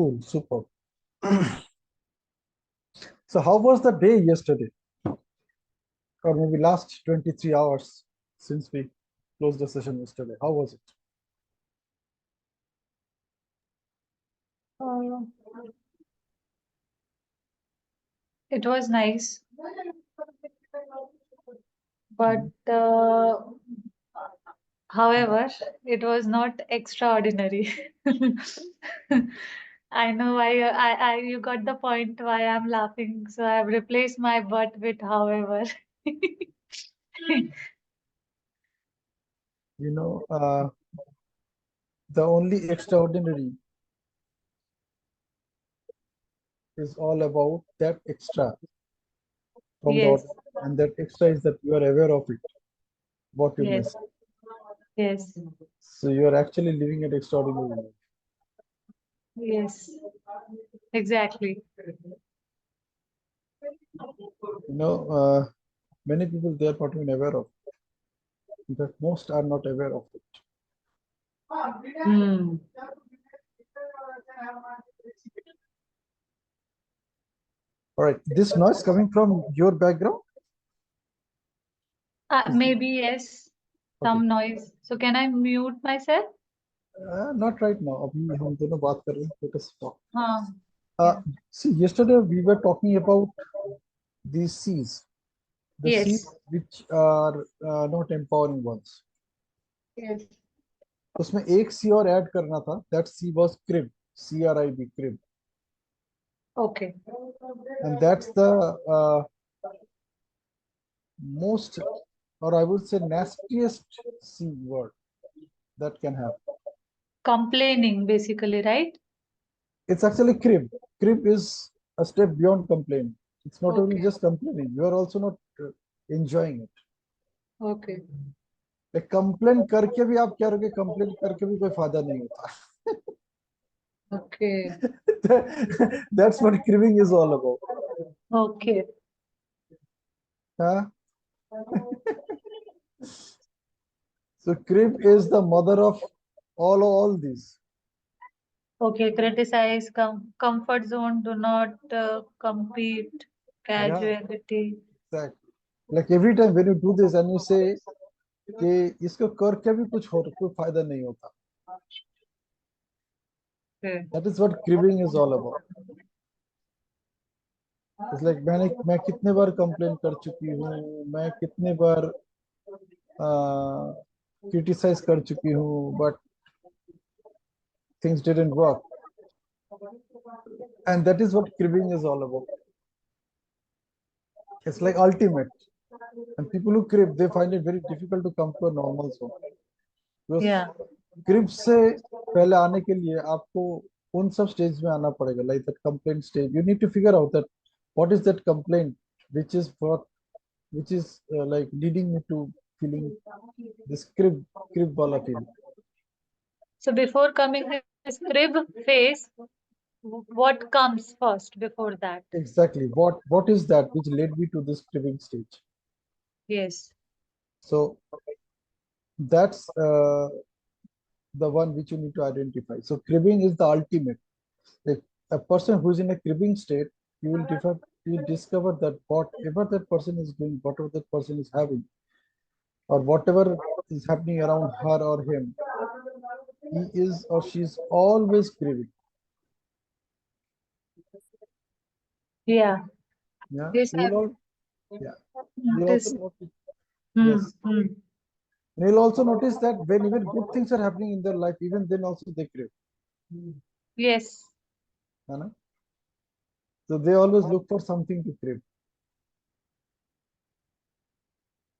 Cool, super. So how was the day yesterday? Or maybe last 23 hours since we closed the session yesterday. How was it? Uh, it was nice, but however, it was not extraordinary. I know why you got the point why I'm laughing. So I've replaced my but with however. You know, the only extraordinary is all about that extra from the Yes, ordinary. And that extra is that you are aware of it, what you yes, miss. yes, So you are actually living an extraordinary life. yes, exactly. You know, many people they are not even aware of. In fact, most are not aware of it. Hmm. All right, this noise coming from your background? Is Maybe yes, okay. some noise. So can I mute myself? Not right now. अभी हम दोनों बात कर रहे हैं. Let us talk. Huh. See, yesterday we were talking about these C's, the C's Yes, which are not empowering ones. yes. तो उसमें एक C और ऐड करना था. That C was crib, CRIB, crib, Okay. and that's the most, or I would say, nastiest C word that can have. Complaining, basically, right? It's actually crib. Crib is a step beyond complaint. It's not only Okay, just complaining, you are also not enjoying it. okay, complain करके भी आप कह रहे हो, complain करके भी कोई फायदा नहीं होता. okay, That's what cribbing is all about. okay, Huh? So crib is the mother of all these. okay. Criticize, comfort zone, do not compete, Yeah, casualty. exactly. Like every time when you do this and you say कि इसको करके भी कुछ हो कोई फायदा नहीं होता. Okay. That is what cribbing is all about. It's like मैं कितने बार कंप्लेन कर चुकी हूँ, मैं कितने बार क्रिटिसाइज कर चुकी हूँ, but things didn't work. And that is what cribbing is all about. It's like ultimate. And people who crib, they find it very difficult to come to a normal zone. Because Yeah. crib से पहले आने के लिए आपको उन सब stage में आना पड़ेगा, like that complaint stage. You need to figure out that what is that complaint, which is like leading me to feeling this crib wala feeling. So before coming to this crib phase, what comes first before that? Exactly. What is that which led me to this cribbing stage? Yes. So that's the one which you need to identify. So cribbing is the ultimate. Like a person who's in a cribbing state, you will discover that whatever that person is doing, whatever that person is having, or whatever is happening around her or him, he is or she is always cribbing. Yeah. Yeah. Yes, You will I've all yeah. You'll also noticed. notice. Hmm. Yes. Hmm. And you'll also notice that when even good things are happening in their life, even then also they crib. Yes. You know? So they always look for something to crib.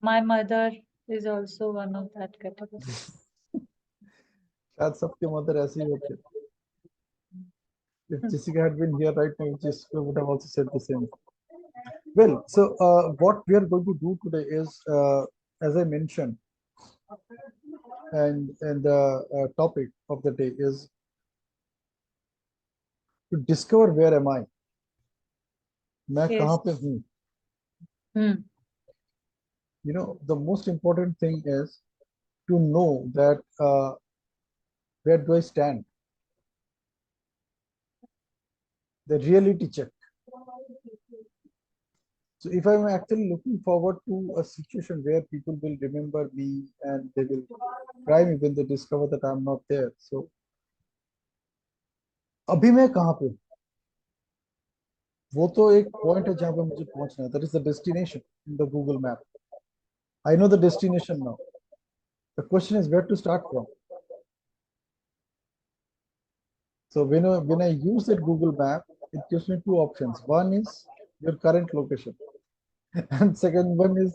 My mother is also one of that category. शायद सबके mother ऐसे ही होते. If Jessica had been here right now, Jessica would have also said the same. Well, so what we are going to do today is, as I mentioned, and the topic of the day is to discover where am I. मैं कहाँ Yes. पे हूँ. Hmm. You know, the most important thing is to know that where do I stand. the reality check. So if I'm actually looking forward to a situation where people will remember me and they will cry me when they discover that I'm not there. So अभी मैं कहाँ पे हूँ? वो तो एक point है जहाँ पे मुझे पहुंचना है. That is the destination in the Google map. I know the destination now. The question is where to start from. So when I use that Google map, it gives me two options. One is your current location, and second one is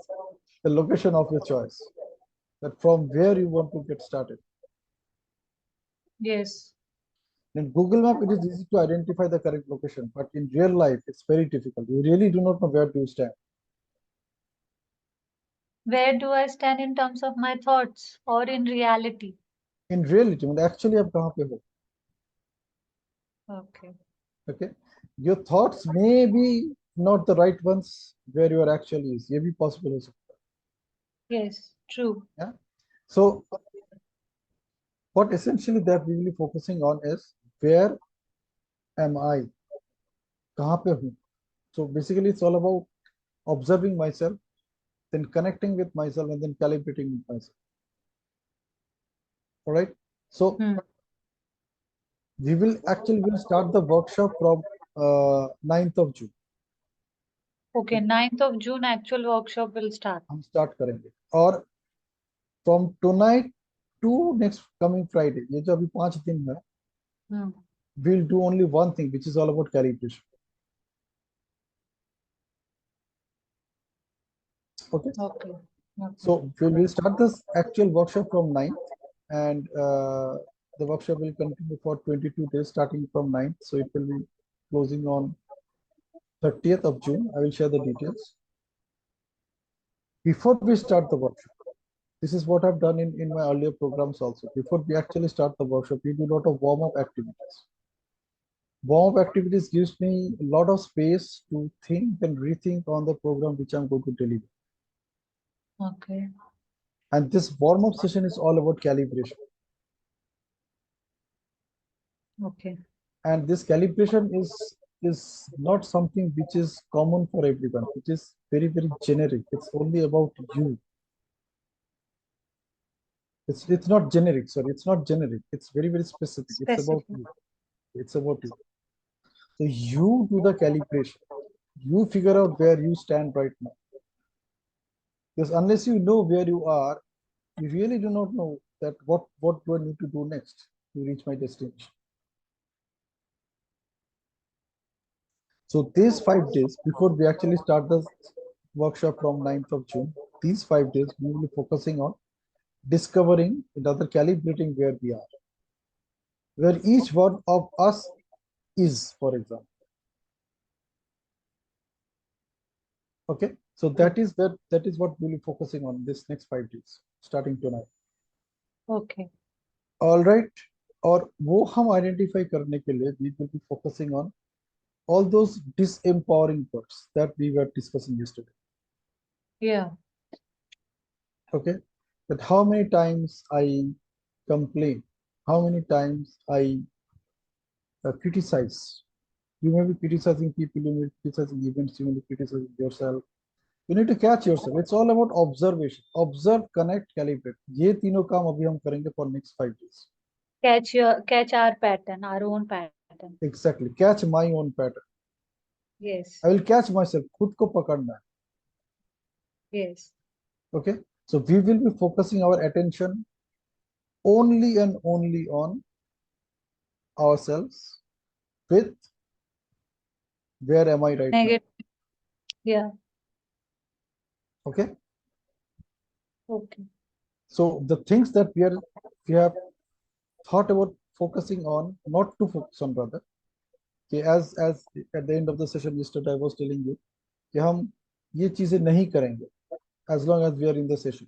the location of your choice. That from where you want to get started. Yes. In Google Map, it is easy to identify the correct location, but in real life, it's very difficult. You really do not know where to stand. Where do I stand in terms of my thoughts or in reality? In reality, actually, आप कहाँ पे हो? Okay. Okay, your thoughts may be not the right ones where you are actually is. ये भी possible हो सकता Yes, true. है. Yeah. So what essentially that we will be focusing on is where am I? कहाँ पे हूँ? So basically, it's all about observing myself, then connecting with myself, and then calibrating with myself. All right. So we will start the workshop from 9th of June. Okay, 9th of June actual workshop will start. हम start करेंगे और from tonight to next coming Friday, ये जो अभी 5 दिन है, we'll do only one thing, which is all about calibration. Okay. Okay. So we'll start this actual workshop from 9th, and the workshop will continue for 22 days starting from 9th. So it will be closing on 30th of June. I will share the details. Before we start the workshop, this is what I've done in my earlier programs also. Before we actually start the workshop, we do a lot of warm-up activities. Warm-up activities gives me a lot of space to think and rethink on the program which I'm going to deliver. Okay. And this warm-up session is all about calibration. Okay. And this calibration is not something which is common for everyone. It is very, very generic. It's only about you. It's not generic, sorry, it's not generic. It's very, very specific. It's about Specific. you. It's about you. So you do the calibration. You figure out where you stand right now. Because unless you know where you are, you really do not know that what do I need to do next to reach my destination. So these 5 days before we actually start the workshop from 9th of June, these 5 days we will be focusing on discovering and other calibrating where we are, where each one of us is, for example. Okay, so that is what we'll be focusing on this next 5 days, starting tonight. Okay. All right, और वो हम identify करने के लिए we will be focusing on all those disempowering words that we were discussing yesterday. Yeah. Okay, that how many times I complain, how many times I criticize. You may be criticizing people, you may be criticizing events, you may be criticizing yourself. You need to catch yourself. It's all about observation. Observe, connect, calibrate. ये तीनों काम अभी हम करेंगे for next 5 days. Catch our pattern, our own pattern. Exactly. Catch my own pattern. Yes. I will catch myself. खुद को पकड़ना है. Yes. Okay. So we will be focusing our attention only and only on ourselves with where am I right now. Negative. Yeah. Okay. Okay. So the things that we have thought about focusing on, not to focus on rather. Okay, as at the end of the session yesterday I was telling you कि हम ये चीजें नहीं करेंगे as long as we are in the session.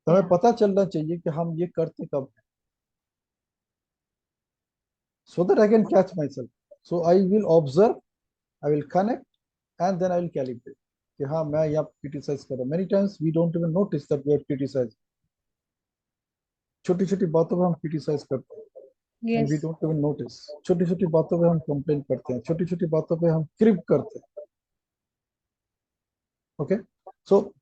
तो हमें पता चलना चाहिए कि हम ये करते कब हैं, so that I can catch myself. So I will observe, I will connect, and then I will calibrate. कि हाँ मैं यहाँ criticize कर रहा हूँ. Many times we don't even notice that we are criticizing. छोटी छोटी बातों पर हम criticize करते हैं. And we Yes. Don't even notice. छोटी छोटी बातों पे हम कंप्लेन करते हैं, छोटी छोटी बातों पे हम क्रिप करते हैं। Okay, so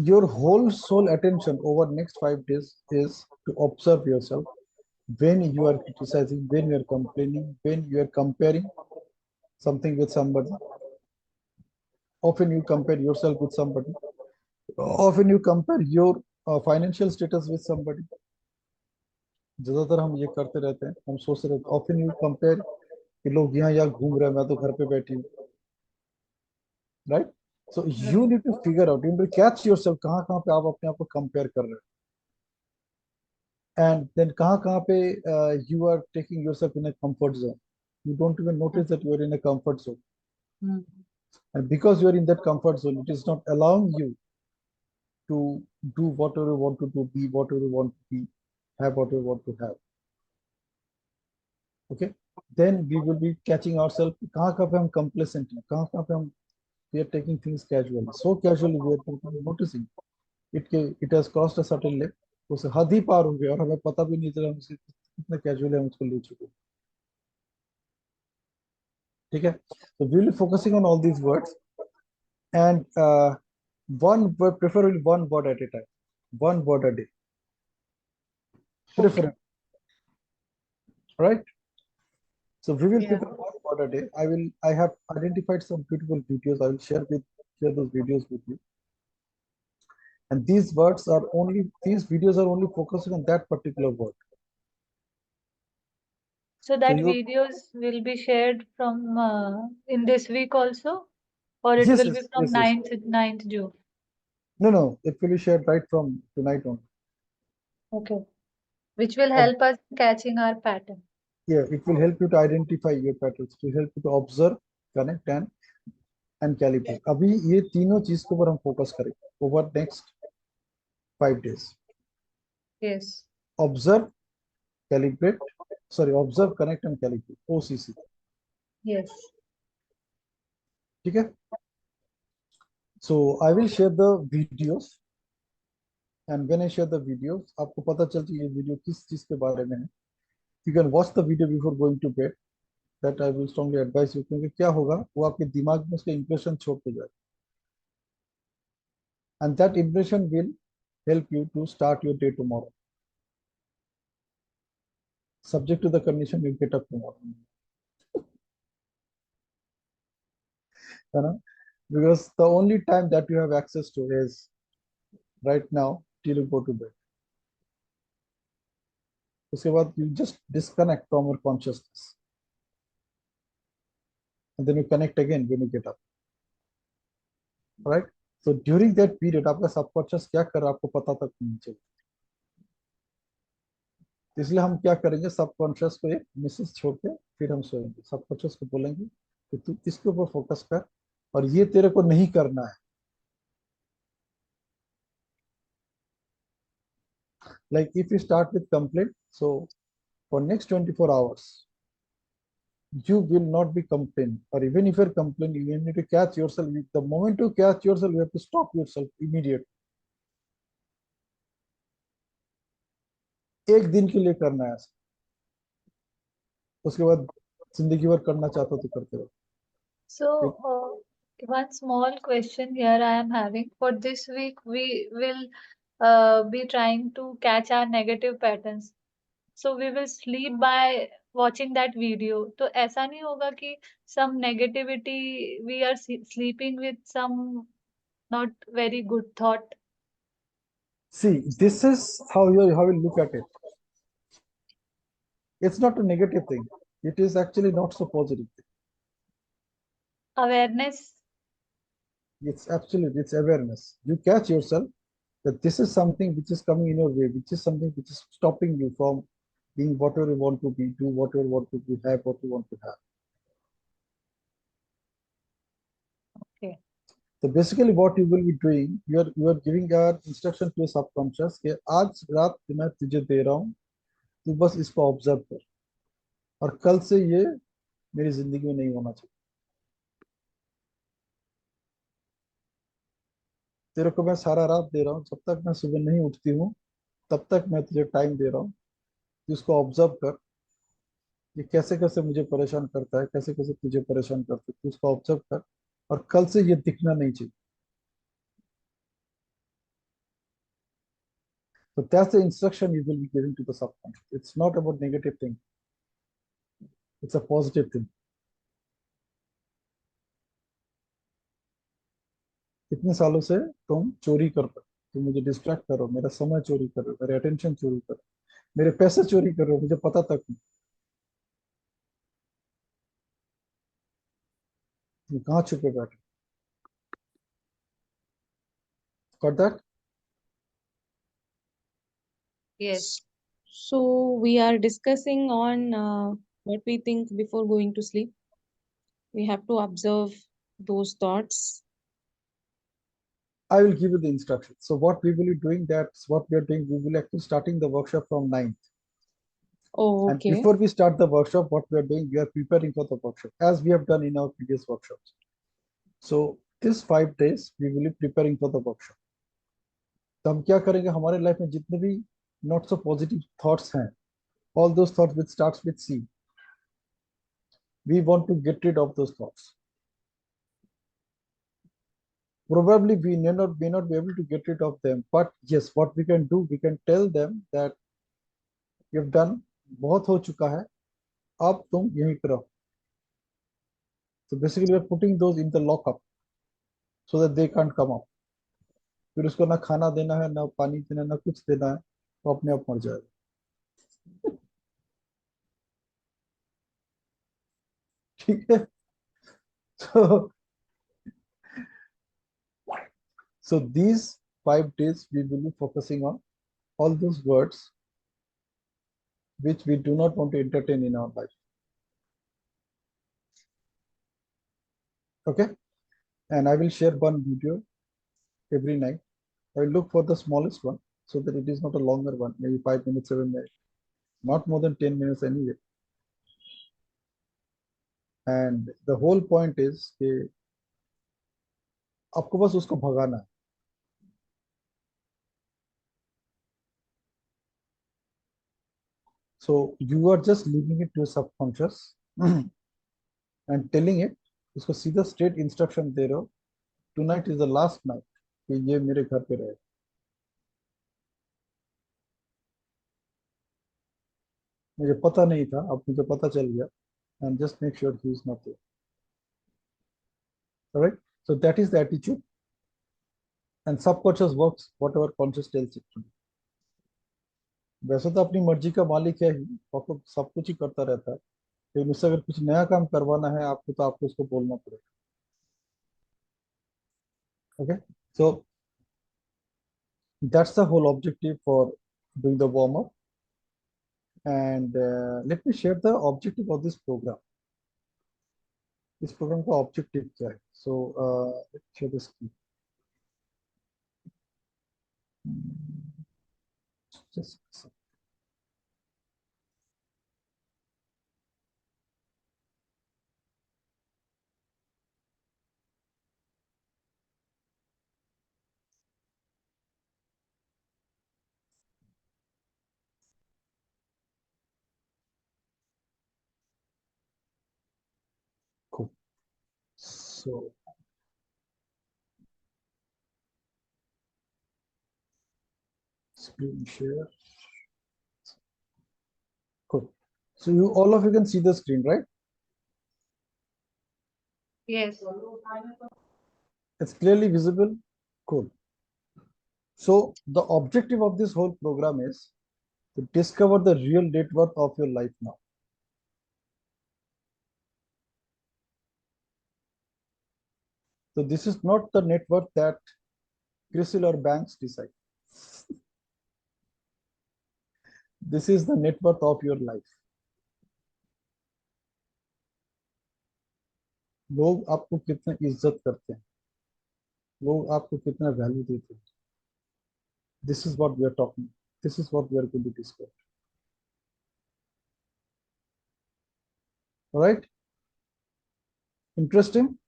your whole soul attention over next 5 days is to observe yourself when you are criticizing, when you are complaining, when you are comparing something with somebody. Often you compare yourself with somebody. Often you compare your financial status with somebody. ज्यादातर हम ये करते रहते हैं, हम सोचते रहते हैं ऑफन यू कंपेयर कि लोग यहाँ घूम रहे हैं, मैं तो घर पे बैठी हूँ, right? So you Right. Need to figure out, you need to catch yourself कहाँ कहाँ पे आप अपने आप को कंपेयर कर रहे हैं, एंड देन कहाँ कहाँ पे you are taking yourself in a comfort zone, you don't even notice that you are in a comfort zone, Mm. and because you are in that comfort zone it is not allowing you to do whatever you want to do, be whatever you want to be, have whatever you want to have. Okay, then we will be catching ourselves कहाँ कहाँ पे हम complacent हैं, कहाँ कहाँ पे हम we are taking things casually, so casually we are not noticing it has crossed a certain level, उसे हद ही पार हो गया और हमें पता भी नहीं चला हम उसे कितना कैजुअली हम उसको ले चुके हैं। ठीक है, so we will be focusing on all these words, and one word, preferably one word at a time, one word a day, Okay. preferably, right? So we will Yeah. pick up one word a day. I have identified some beautiful videos. I will share those videos with you. And these videos are only focusing on that particular word. So So that you, videos will be shared from in this week also, or it yes, will be yes, from yes, yes. ninth June. No, no, it will be shared right from tonight on. Okay. Which will Ob- help us catching our pattern. yeah, it will help you to identify your patterns. It will help you to observe, connect, and calibrate. अभी ये तीनों चीज के ऊपर हम focus करेंगे over next 5 days. Yes. Observe, calibrate, sorry, observe, connect, and calibrate. OCC. Yes. ठीक है? So I will share the videos, and when I share the videos, आपको पता चल जाए ये वीडियो किस चीज के बारे में है. You can watch the video before going to bed. That I will strongly advise you, क्योंकि क्या होगा वो आपके दिमाग में उसका impression छोड़ के जाए, and that impression will help you to start your day tomorrow. Subject to the condition you get up tomorrow, है ना? Because the only time that you have access to is right now till you go to bed. उसके बाद you just disconnect from your consciousness, and then you connect again when you get up, right? So during that period आपका subconscious क्या कर रहा है आपको पता तक नहीं चलेगा. इसलिए हम क्या करेंगे, सबकॉन्शियस को एक मैसेज छोड़ के फिर हम सोएंगे. सबकॉन्शियस को बोलेंगे कि तू इसके ऊपर फोकस कर और ये तेरे को नहीं करना है. Like if you start with complaint, so for next 24 hours you will not be complaining, or even if you're complaining you need to catch yourself. The moment you catch yourself you have to stop yourself immediately. एक दिन के लिए करना है ऐसा, उसके बाद जिंदगी भर करना चाहता हो तो करते रहो. So, one small question here I am having. For this week, we will be trying to catch our negative patterns. So we will sleep by watching that video. तो ऐसा नहीं होगा कि some negativity we are sleeping with some not very good thought. See, this is how you look at it. It's not a negative thing, it is actually not so positive thing. Awareness. It's awareness. You catch yourself that this is something which is coming in your way, which is something which is stopping you from being whatever you want to be, do whatever you want to be, have what you want to have. Okay. So basically what you will be doing, you are giving an instruction to your subconscious कि आज रात मैं तुझे दे रहा हूँ, तू बस इसको ऑब्जर्व कर और कल से ये मेरी जिंदगी में नहीं होना चाहिए. तेरे को मैं सारा रात दे रहा हूँ, जब तक मैं सुबह नहीं उठती हूँ तब तक मैं तुझे टाइम दे रहा हूँ. इसको ऑब्जर्व कर, ये कैसे कैसे मुझे परेशान करता है, कैसे कैसे तुझे परेशान करता है, तू इसको ऑब्जर्व कर, और कल से ये दिखना नहीं चाहिए. So that's the instruction you will be giving to the subconscious. It's not about negative thing. It's a positive thing. इतने सालों से तुम चोरी कर रहे हो, तुम मुझे डिस्ट्रैक्ट करो, मेरा समय चोरी कर रहे हो, मेरे अटेंशन चोरी करो, मेरे पैसे चोरी कर रहे हो, मुझे पता तक नहीं तुम कहाँ छुपे बैठे. Got that? Yes. So we are discussing on what we think before going to sleep. We have to observe those thoughts. I will give you the instructions. So what we will be doing, that's what we are doing. We will actually starting the workshop from 9th. Oh, And okay. before we start the workshop, what we are doing, we are preparing for the workshop as we have done in our previous workshops. So this 5 days, we will be preparing for the workshop. तो हम क्या करेंगे, हमारे life में जितने भी not so positive thoughts हैं, all those thoughts which starts with C, we want to get rid of those thoughts. Probably we may not be able to get rid of them, but yes, what we can do, we can tell them that you've done, बहुत हो चुका है, अब तुम यहीं पे रहो. So basically we are putting those in the lockup so that they can't come out. फिर उसको ना खाना देना है, ना पानी देना, ना कुछ देना है, वो अपने आप मर जाएगा. ठीक है. So so these 5 days we will be focusing on all those words which we do not want to entertain in our life. Okay, and I will share one video every night. I will look for the smallest one so that it is not a longer one, maybe 5 minutes, 7 minutes, not more than 10 minutes anyway. And the whole point is कि आपको बस उसको भगाना है. So you are just leaving it to your subconscious and telling it, उसको सीधा straight instruction दे रहे हो, tonight is the last night कि ये मेरे घर पे रहे. मुझे पता नहीं था, अब मुझे पता चल गया, and just make sure he is not there. All right, so that is the attitude, and subconscious works whatever conscious tells it to do. वैसे तो अपनी मर्जी का मालिक है ही, वो तो सब कुछ ही करता रहता है, लेकिन उससे अगर कुछ नया काम करवाना है आपको, तो आपको उसको बोलना पड़ेगा. Okay, so that's the whole objective for doing the warm up. And let me share the objective of this program. इस प्रोग्राम का ऑब्जेक्टिव क्या है? सो share the screen. Just a second. Cool. So screen share. Cool. So you all of you can see the screen, right? Yes. It's clearly visible. Cool. So the objective of this whole program is to discover the real net worth of your life now. So this is not the net worth that CRISIL or banks decide. This is the net worth of your life. लोग आपको कितना इज्जत करते हैं, लोग आपको कितना value देते हैं. This is what we are talking. This is what we are going to discuss. All right? Interesting?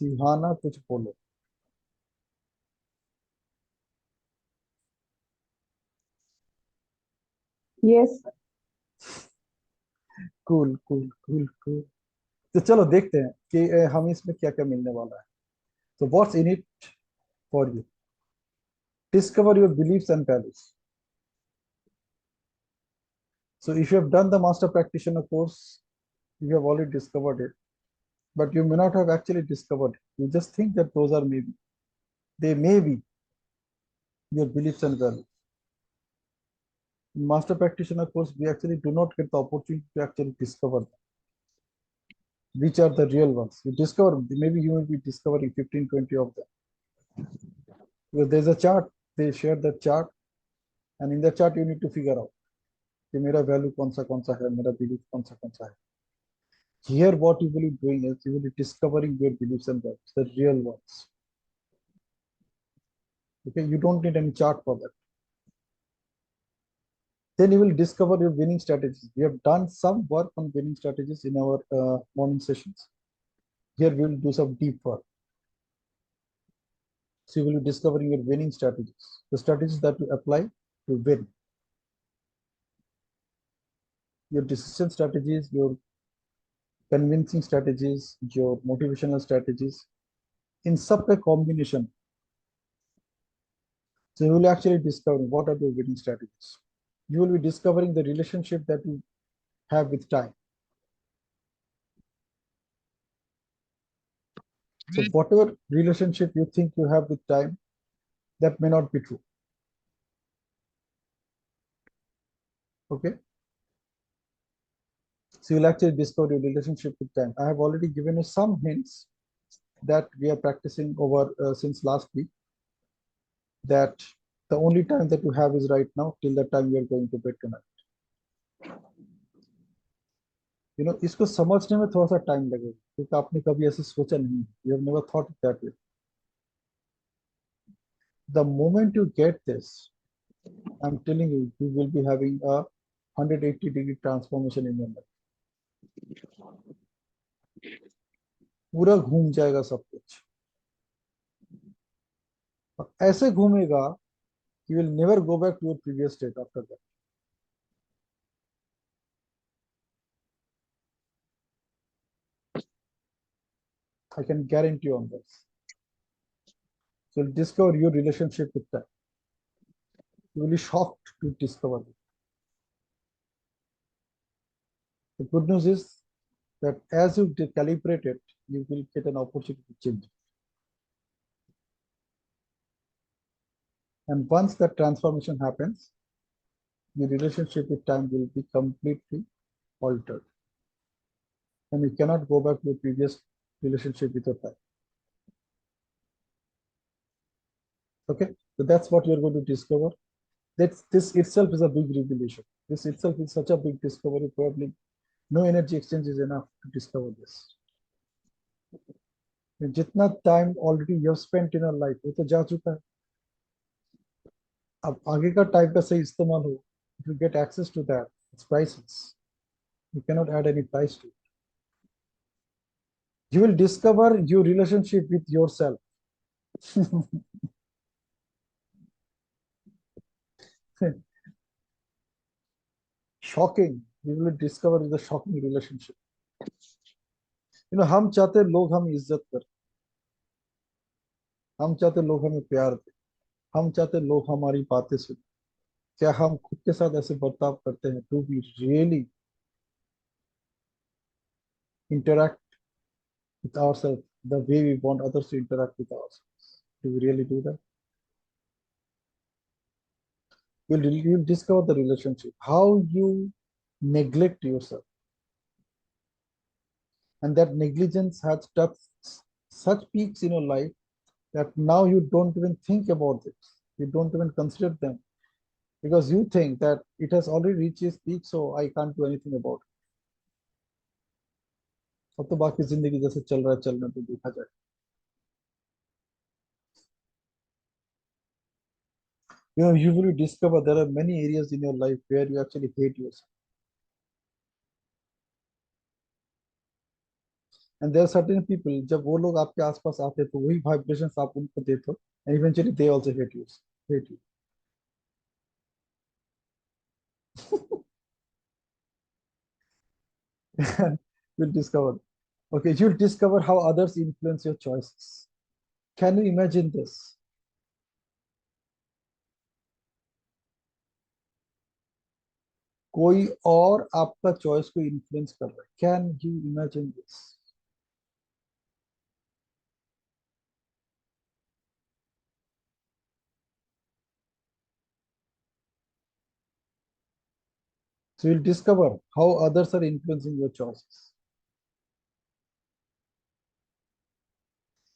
सिहाना कुछ बोलो. Yes. Cool cool cool cool. तो चलो देखते हैं कि हमें इसमें क्या क्या मिलने वाला है. तो what's in it for you. Discover your beliefs and values. So if you have done the master practitioner course, you have already discovered it, but you may not have actually discovered it. You just think that those are maybe. They may be your beliefs and values. In master practitioner course, we actually do not get the opportunity to actually discover them, which are the real ones. You discover, maybe you will be discovering 15, 20 of them. Because there's a chart, they share the chart, and in the chart you need to figure out कि मेरा value कौन सा है, मेरा belief कौन सा है. Here, what you will be doing is you will be discovering your beliefs and values, the real ones. Okay, you don't need any chart for that. Then you will discover your winning strategies. We have done some work on winning strategies in our morning sessions. Here we will do some deep work. So you will be discovering your winning strategies, the strategies that you apply to win. Your decision strategies, your convincing strategies, your motivational strategies, in some combination. So you will actually discover what are your winning strategies. You will be discovering the relationship that you have with time. So whatever relationship you think you have with time, that may not be true. Okay. So you'll actually discover your relationship with time. I have already given you some hints that we are practicing over since last week. That the only time that you have is right now till the time you are going to bed tonight. इसको समझने में थोड़ा सा time लगेगा क्योंकि आपने कभी ऐसे सोचा नहीं. You have never thought it that way. The moment you get this, I'm telling you, you will be having a 180-degree transformation in your life. पूरा घूम जाएगा सब कुछ. ऐसे घूमेगा you will never go back to your previous state after that. I can guarantee on this. So discover your relationship with time. You will be shocked to discover it. The good news is that as you calibrate it, you will get an opportunity to change it. And once that transformation happens, your relationship with time will be completely altered. And you cannot go back to your previous relationship with your time. Okay, so that's what you're going to discover. This itself is a big revelation. This itself is such a big discovery. Probably no energy exchange is enough to discover this. जितना time already you spent in life वो तो जा चुका है. अब आगे का time का सही इस्तेमाल हो. If you get access to that, it's priceless. You cannot add any price to it. You will discover your relationship with yourself. Shocking. You will discover the shocking relationship. हम चाहते हैं लोग हमें इज्जत करें. हम चाहते हैं लोग हमें प्यार दें. हम चाहते हैं लोग हमारी बातें सुने. क्या हम खुद के साथ ऐसे बर्ताव करते हैं? Do we really interact with ourselves the way we want others to interact with ourselves? Do we really do that? You'll discover the relationship, how you neglect yourself. And that negligence has touched such peaks in your life that now you don't even think about it. You don't even consider them because you think that it has already reached its peak, so I can't do anything about it. अब तो बाकी जिंदगी जैसे चल रहा है चलना तो देखा जाए. You will discover there are many areas in your life where you actually hate yourself. And there are certain people, जब वो लोग आपके आसपास आते तो वही vibrations आप उनको देते हो, and eventually they also hate you. You'll discover. Okay, you'll discover how others influence your choices. Can you imagine this? कोई और आपका चॉइस को इन्फ्लुएंस कर रहा है. Can you imagine this? So you'll discover how others are influencing your choices.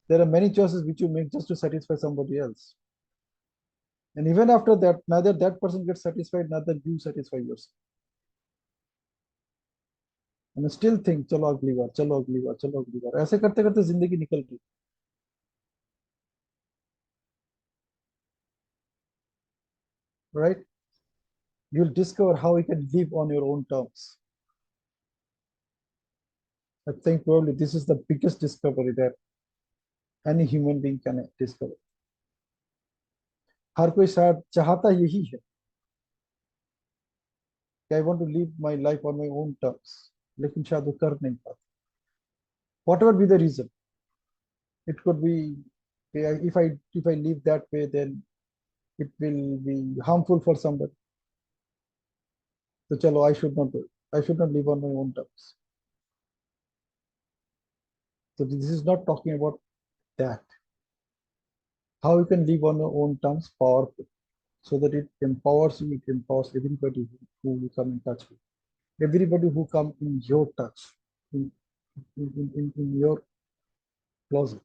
There are many choices which you make just to satisfy somebody else. And even after that, neither that person gets satisfied, neither you satisfy yourself. And still think, चलो अगली बार, चलो अगली बार, चलो अगली बार. ऐसे करते करते जिंदगी निकल गई. Right? You'll discover how you can live on your own terms. I think probably this is the biggest discovery that any human being can discover. हर कोई शायद चाहता यही है कि I want to live my life on my own terms. लेकिन शायद वो कर नहीं पाता. Whatever be the reason, it could be if I live that way, then it will be harmful for somebody. So chalo, I should not do it. I should not live on my own terms. So this is not talking about that. How you can live on your own terms, powerful, so that it empowers you, it empowers everybody who you come in touch with. Everybody who come in your touch, in, in your closet,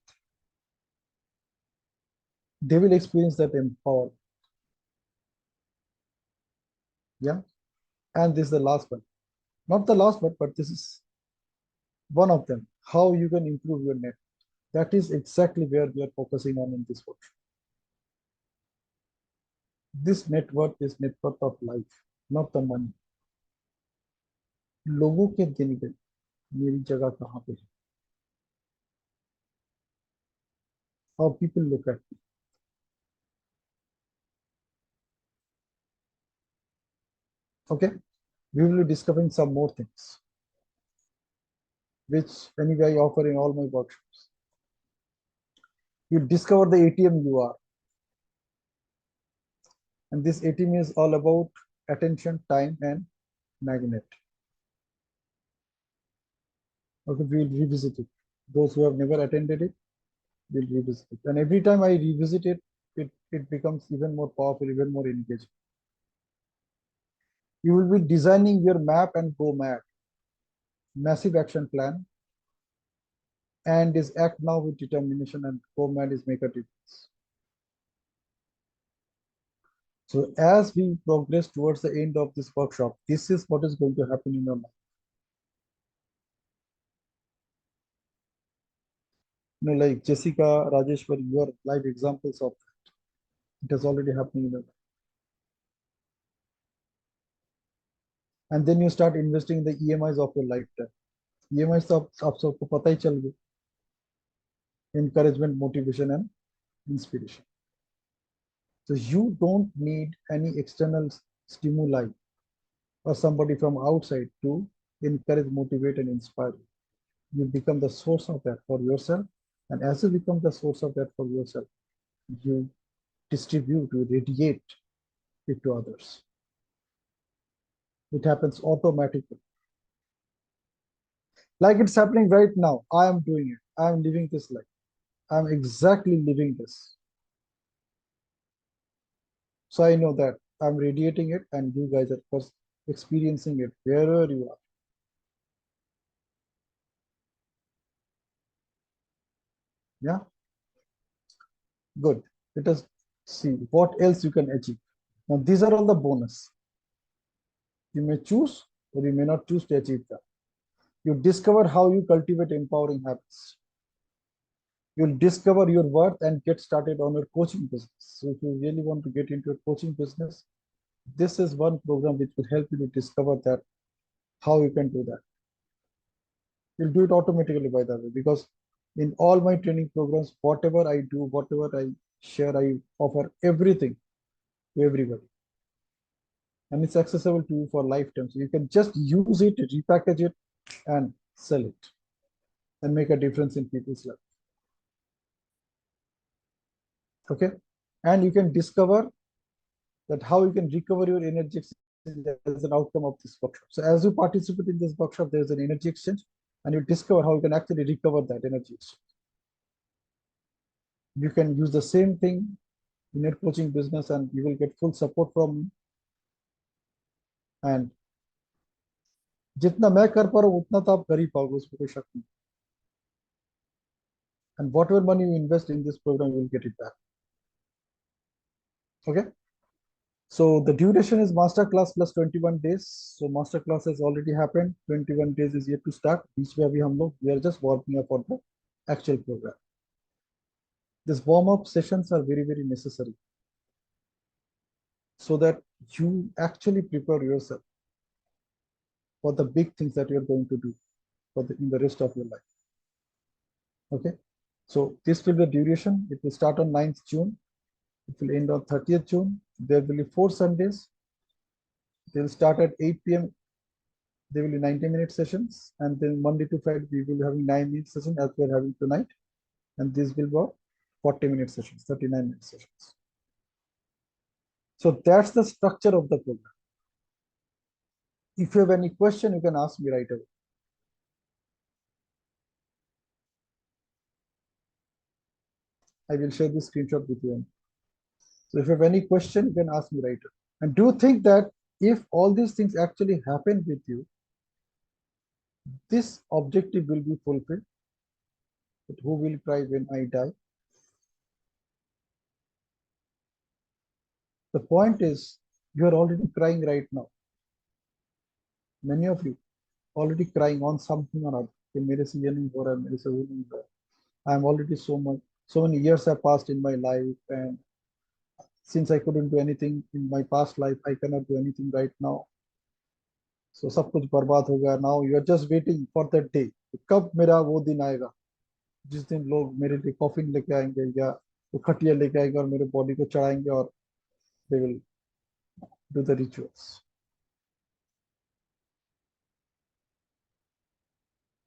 they will experience that empowerment. Yeah. And this is the last one. Not the last one, but this is one of them. How you can improve your net. That is exactly where we are focusing on in this workshop. This net worth is net worth of life, not the money. लोगों के दिन में मेरी जगह कहाँ पे है? How people look at me. Okay, we will be discovering some more things, which anyway I offer in all my workshops. You discover the ATM you are, and this ATM is all about attention, time, and magnet. Okay, we will revisit it. Those who have never attended it will revisit it. And every time I revisit it, it becomes even more powerful, even more engaging. You will be designing your map and go mad. Massive action plan. And is act now with determination, and go mad is make a difference. So as we progress towards the end of this workshop, this is what is going to happen in your life. Like Jessica, Rajeshwari, you are live examples of that. It has already happened in your life. And then you start investing in the EMIs of your lifetime. EMIs तो आप सबको पता ही चल गए. Encouragement, motivation, and inspiration. So you don't need any external stimuli or somebody from outside to encourage, motivate, and inspire you. You become the source of that for yourself. And as you become the source of that for yourself, you distribute, you radiate it to others. It happens automatically. Like it's happening right now. I am doing it. I am living this life. I'm exactly living this. So I know that I'm radiating it, and you guys are first experiencing it wherever you are. Yeah. Good. Let us see what else you can achieve. Now, these are all the bonus. You may choose or you may not choose to achieve that. You discover how you cultivate empowering habits. You'll discover your worth and get started on your coaching business. So if you really want to get into a coaching business, this is one program which will help you to discover that, how you can do that. You'll do it automatically, by the way, because in all my training programs, whatever I do, whatever I share, I offer everything to everybody. And it's accessible to you for lifetime. So you can just use it, repackage it, and sell it and make a difference in people's life. Okay. And you can discover that how you can recover your energy as an outcome of this workshop. So as you participate in this workshop, there's an energy exchange, and you discover how you can actually recover that energy exchange. You can use the same thing in your coaching business, and you will get full support from me. And जितना मैं कर पा रहा हूँ उतना तो आप कर ही पाओगे, उसमें कोई शक नहीं. And whatever money you invest in this program, you will get it back. Okay. So the duration is masterclass plus 21 days. So masterclass has already happened. 21 days is yet to start. Each way we are just warming up for the actual program. These warm-up sessions are very, very necessary so that you actually prepare yourself for the big things that you're going to do in the rest of your life. Okay. So this will be the duration. It will start on 9th June. It will end on 30th June. There will be 4 Sundays. They'll start at 8 p.m. There will be 90-minute sessions, and then Monday to Friday we will be having 9-minute sessions as we're having tonight, and this will be 40-minute sessions, 39-minute sessions. So that's the structure of the program. If you have any question, you can ask me right away. I will share this screenshot with you. So if you have any question, you can ask me right away. And do think that if all these things actually happen with you, this objective will be fulfilled. But who will cry when I die? The point is, you are already crying right now. Many of you already crying on something or other. I am already so many years have passed in my life, and since I couldn't do anything in my past life, I cannot do anything right now. So सब कुछ बर्बाद हो गया. Now you are just waiting for that day. कब मेरा वो दिन आएगा जिस दिन लोग मेरे लिए कॉफिन लेके आएंगे या वो खटिया लेके आएंगे और मेरे बॉडी को चढ़ाएंगे और they will do the rituals.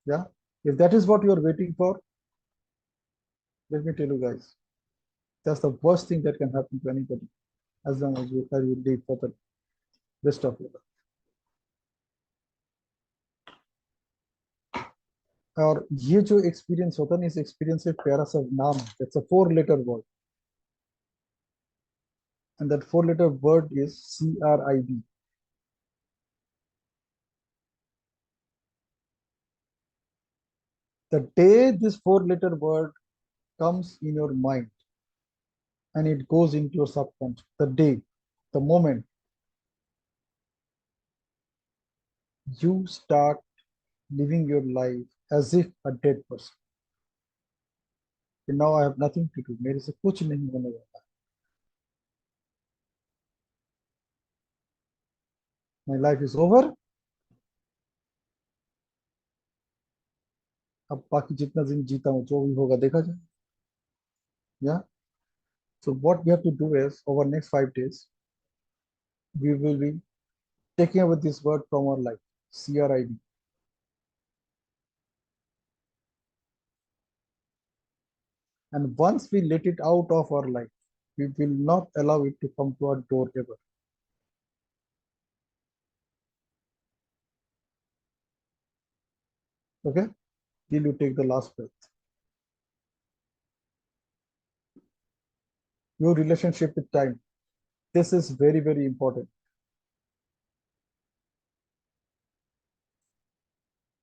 Yeah, if that is what you are waiting for, let me tell you guys, that's the worst thing that can happen to anybody as long as you live for the rest of your life. और ये जो experience होता है ना, इस experience से प्यारा सा नाम है. It's a 4-letter word, and that 4-letter word is CRIB. The day this 4-letter word comes in your mind and it goes into your subconscious, the day, the moment you start living your life as if a dead person. And now I have nothing to do. मेरे से कुछ नहीं होने वाला. My life is over. अब बाकी जितना दिन जीता हूँ जो भी होगा देखा जाए. Yeah. So what we have to do is over next 5 days, we will be taking away this word from our life, CRIB. And once we let it out of our life, we will not allow it to come to our door ever. Okay? Till you take the last breath. Your relationship with time. This is very, very important.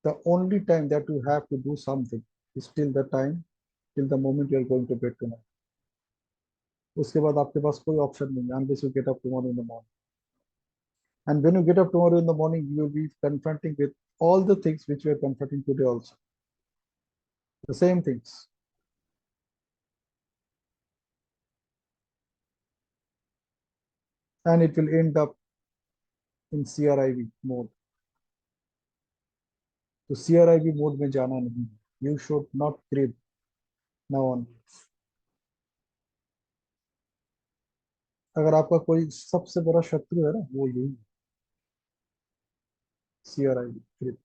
The only time that you have to do something is till the time, till the moment you are going to bed tonight. उसके बाद आपके पास कोई option नहीं है unless you get up tomorrow in the morning. And when you get up tomorrow in the morning, you will be confronting with all the things which you are confronting today also. The same things. And it will end up in CRIV mode. तो CRIB mode में जाना नहीं, you should not crib now on. अगर आपका कोई सबसे बड़ा शत्रु है ना, वो यही है, CRIB crib.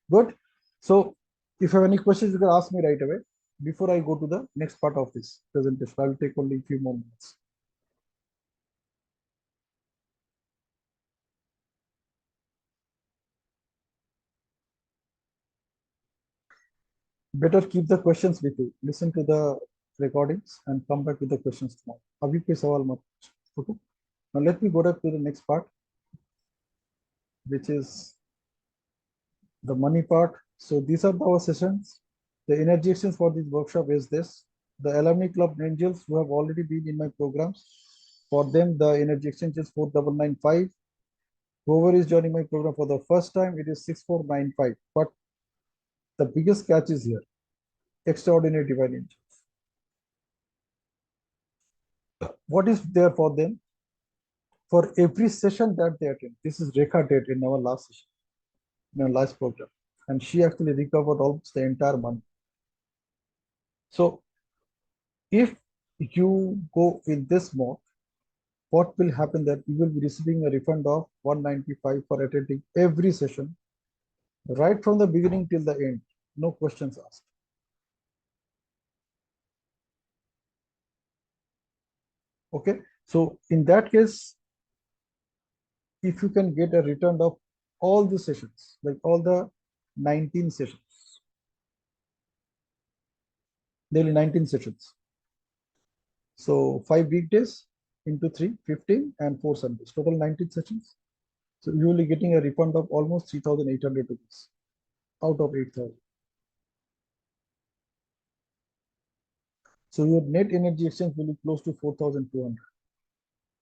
Good. So, if you have any questions, you can ask me right away. Before I go to the next part of this presentation, I will take only a few more minutes. Better keep the questions with you. Listen to the recordings and come back with the questions tomorrow. अभी कोई सवाल मत पूछो. Okay. Now let me go back to the next part, which is the money part. So these are our sessions. The energy exchange for this workshop is this. The alumni club angels who have already been in my programs, for them the energy exchange is 4995. Whoever is joining my program for the first time, it is 6495. But the biggest catch is here, extraordinary divine angels. What is there for them? For every session that they attend, this is Rekha did in our last session, in our last program. And she actually recovered almost the entire money. So if you go in this mode, what will happen that you will be receiving a refund of 195 for attending every session, right from the beginning till the end, no questions asked. Okay, so in that case, if you can get a return of all the sessions, like all the 19 sessions, daily 19 sessions. So 5 weekdays into 3, 15 and 4 Sundays, total 19 sessions. So you will be getting a refund of almost 3,800 rupees out of 8,000. So your net energy exchange will be close to 4,200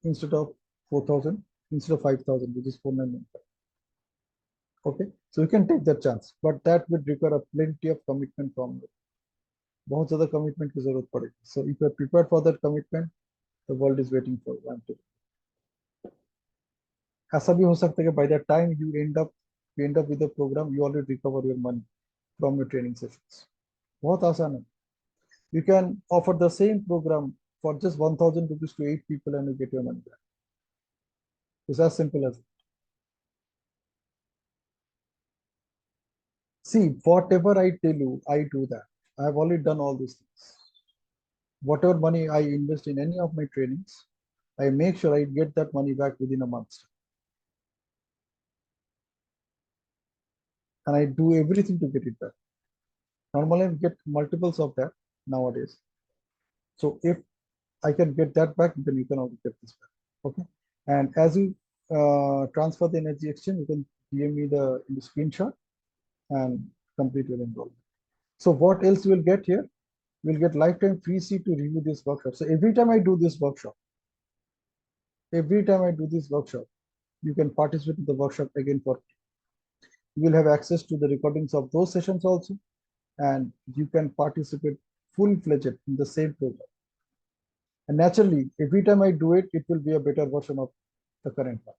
instead of 4,000, instead of 5,000, which is 4,995. Okay, so you can take that chance, but that would require a plenty of commitment from you. बहुत ज़्यादा commitment की जरूरत पड़ेगी. So if you are prepared for that commitment, the world is waiting for you. ऐसा भी हो सकता है कि by the time you end up with the program, you already recover your money from your training sessions. बहुत आसान है. You can offer the same program for just 1,000 rupees to 8 people and you get your money back. It's as simple as it. See, whatever I tell you, I do that. I have already done all these things. Whatever money I invest in any of my trainings, I make sure I get that money back within a month. And I do everything to get it back. Normally, I get multiples of that nowadays. So if I can get that back, then you can also get this back. Okay. And as you transfer the energy exchange, you can give me the screenshot and complete your enrollment. So what else you will get here? You will get lifetime free seat to review this workshop. So every time I do this workshop, you can participate in the workshop again for free. You will have access to the recordings of those sessions also, and you can participate full-fledged in the same program. And naturally, every time I do it, it will be a better version of the current one.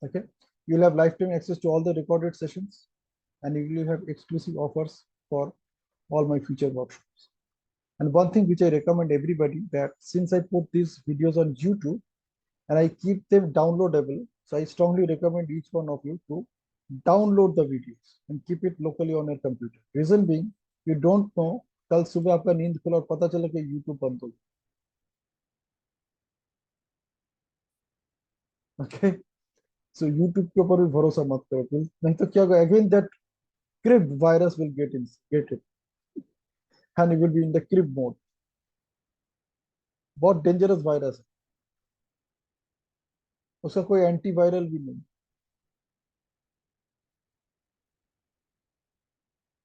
Okay, you'll have lifetime access to all the recorded sessions, and you will have exclusive offers for all my future workshops. And one thing which I recommend everybody, that since I put these videos on YouTube and I keep them downloadable, so I strongly recommend each one of you to download the videos and keep it locally on your computer. Reason being, you don't know कल सुबह आपका नींद खुला और पता चला कि YouTube बंद हो गया. Okay, so YouTube के ऊपर भी भरोसा मत करो, नहीं तो क्या होगा, again that crib virus will get it and it will be in the crib mode. बहुत डेंजरस वायरस है, उसका कोई एंटीवायरल भी नहीं.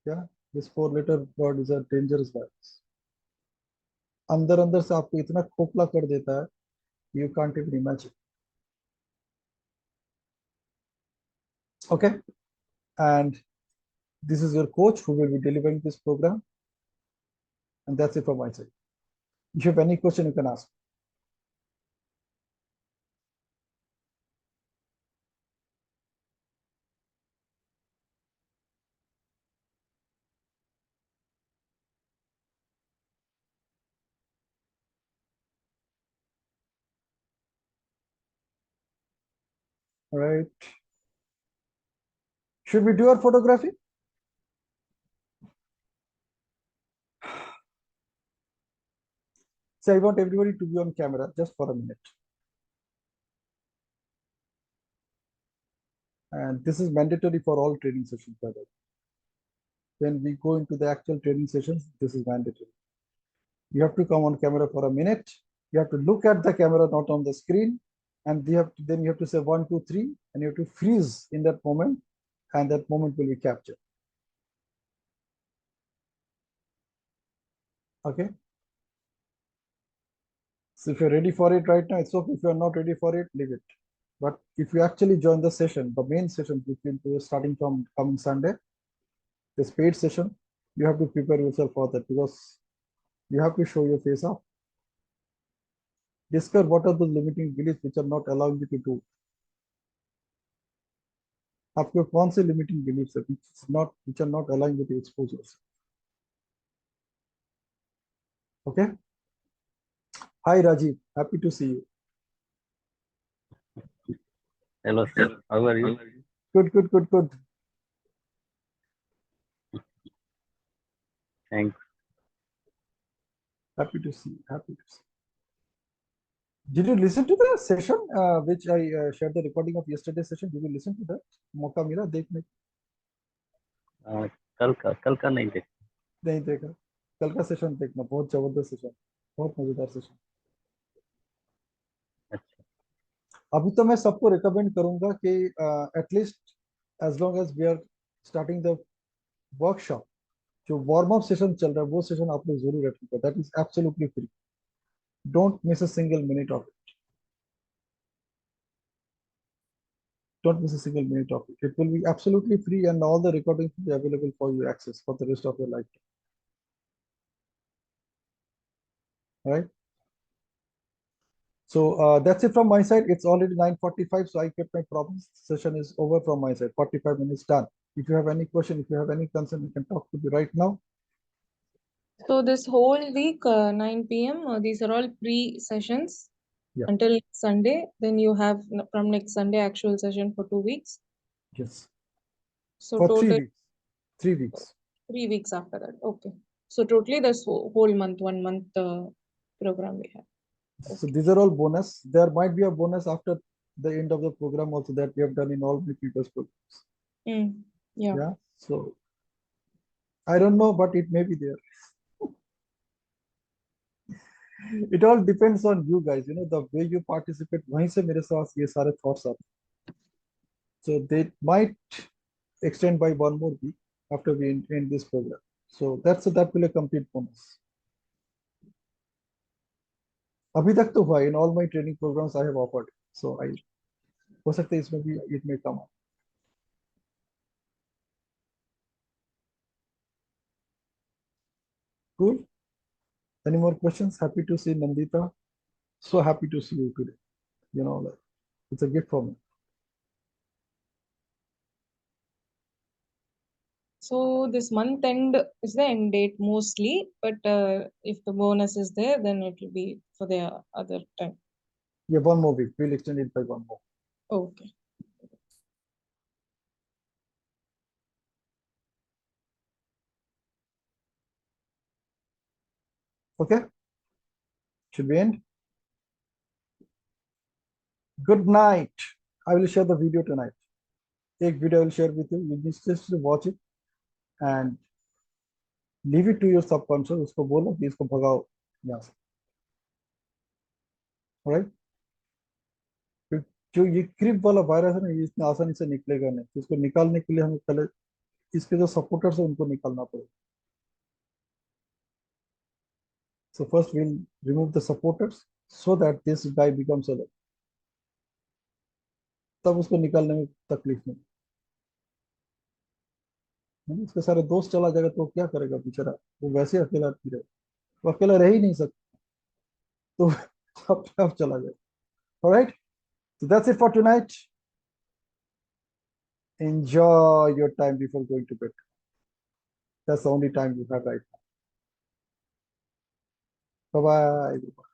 क्या, this 4-letter word is a dangerous virus. अंदर अंदर से आपको इतना खोखला कर देता है, you can't even imagine. Okay, and this is your coach who will be delivering this program, and that's it from my side. If you have any question, you can ask. All right. Should we do our photography? So I want everybody to be on camera just for a minute. And this is mandatory for all training sessions, by the way. When we go into the actual training sessions, this is mandatory. You have to come on camera for a minute. You have to look at the camera, not on the screen. And then you have to say 1, 2, 3, and you have to freeze in that moment, and that moment will be captured. Okay. So if you're ready for it right now, it's okay. If you're not ready for it, leave it. But if you actually join the session, the main session, starting from coming Sunday, this paid session, you have to prepare yourself for that, because you have to show your face up. Discover what are the limiting beliefs which are not allowing you to do. आपके कौन से limiting beliefs है which are not allowing you to expose yourself. Okay. Hi Rajiv, happy to see you. Hello, sir. How are you? Good. Thanks. Happy to see you. Did you listen to the session which I shared the recording of yesterday's session? Did you listen to that? मौका मिला देखने? कल का नहीं देखा. कल का session देखना, बहुत जबरदस्त सेशन, बहुत मजेदार सेशन. अच्छा. अभी तो मैं सबको रिकमेंड करूंगा कि at least as long as we are starting the workshop, जो वार्म अप सेशन चल रहा है वो सेशन आप लोग जरूर अटेंड करें. That is absolutely free. Don't miss a single minute of it. Don't miss a single minute of it. It will be absolutely free, and all the recordings will be available for you access for the rest of your lifetime. All right. So that's it from my side. It's already 9:45, so I kept my promise. Session is over from my side. 45 minutes done. If you have any question, if you have any concern, you can talk to me right now. So this whole week, 9 p.m., these are all pre-sessions until Sunday. Then you have from next Sunday actual session for 2 weeks. Yes. So for total 3 weeks. 3 weeks. 3 weeks after that. Okay. So totally this whole month, 1 month program we have. So these are all bonus. There might be a bonus after the end of the program also that we have done in all the previous programs. Yeah. So I don't know, but it may be there. It all depends on you guys. You know, the way you participate. वहीं से मेरे साथ ये सारे thoughts आते. So they might extend by 1 more week after we end this program. So that will be a complete bonus. अभी तक तो हुआ. In all my training programs I have offered. So हो सकता है इसमें भी it may come up. Cool. Any more questions? Happy to see Nandita. So happy to see you today. You know, like, it's a gift for me. So this month end is the end date mostly, but if the bonus is there, then it will be for the other time. Yeah, 1 more week. We'll extend it by 1 more. Okay. Okay. Should we end? Good night. I will share the video tonight. Take video I will share with you. You just watch it and leave it to your subconscious. उसको बोलो कि इसको भगाओ यहाँ से. Alright? जो ये क्रिप वाला वायरस है ना, ये इतना आसानी से निकलेगा नहीं. तो इसको निकालने के लिए हमें पहले इसके जो सपोर्टर्स है उनको निकालना पड़ेगा. So first we'll remove the supporters so that this guy becomes alive. तब उसको निकालने में तकलीफ नहीं. उसके सारे दोस्त चला जाएगा तो क्या करेगा बेचारा. वो वैसे अकेला रहेगा. वो अकेला रह ही नहीं सकता. तो अपने आप चला जाएगा. All right. So that's it for tonight. Enjoy your time before going to bed. That's the only time you have right now. Bye bye.